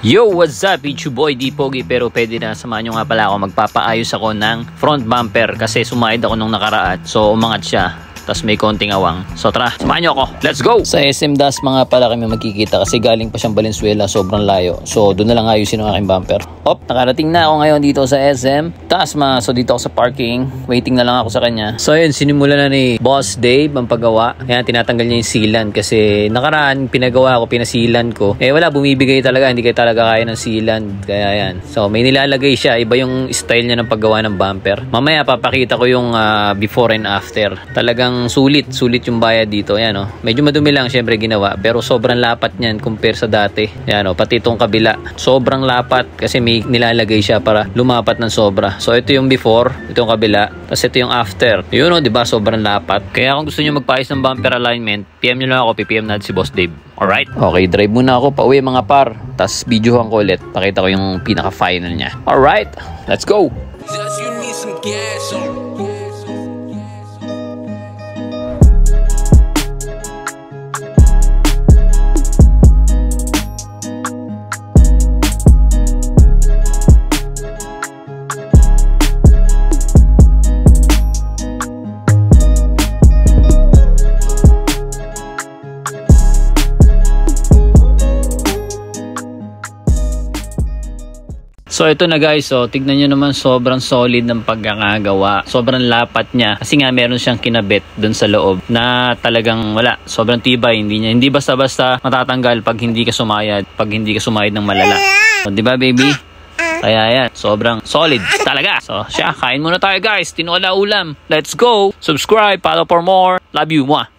Yo, what's up? It's your boy D-Pogi, pero pwede na samahan nyo nga pala ako. Magpapaayos ako ng front bumper kasi sumayad ako nung nakaraan. So umangat siya, tapos may konting awang. So tara, samahan nyo ako. Let's go! Sa SM Das mga pala kami magkikita kasi galing pa siyang Valenzuela, sobrang layo. So doon na lang ayusin ang aking bumper. Op, nakarating na ako ngayon dito sa SM Tasma. So dito ako sa parking, waiting na lang ako sa kanya. So yun, sinimula na ni Boss Dave ang paggawa. Kaya tinatanggal niya yung sealant kasi nakaraan pinagawa ko, pinasilan ko. Eh wala, bumibigay talaga, hindi kayo talaga kaya ng sealant. Kaya yan. So may nilalagay siya, iba yung style niya ng paggawa ng bumper. Mamaya papakita ko yung before and after. Talagang sulit yung bayad dito. Yan, oh. Medyo madumi lang syempre ginawa, pero sobrang lapat niyan compare sa dati. Yan, oh, pati itong kabila. Sobrang lapat kasi may nilalagay siya para lumapat ng sobra. So ito yung before, ito yung kabila, tapos ito yung after. Yun, oh, 'di ba? Sobrang lapat. Kaya kung gusto niyo magpaayos ng bumper alignment, PM niyo lang ako, PPM natin si Boss Dave. Alright? Okay, drive muna ako pauwi mga par. Tapos videohan ko ulit. Pakita ko yung pinaka-final niya. Alright, let's go! Just you need some gas on. So ito na guys, so tignan nyo naman, sobrang solid ng pagkakagawa. Sobrang lapat niya kasi nga meron siyang kinabit dun sa loob na talagang wala, sobrang tibay. Hindi basta-basta matatanggal pag hindi ka sumayad, ng malala. So, di ba baby? Kaya yan, sobrang solid talaga. So siya, kain muna tayo guys, tinola ulam. Let's go! Subscribe, follow for more. Love you, mwah!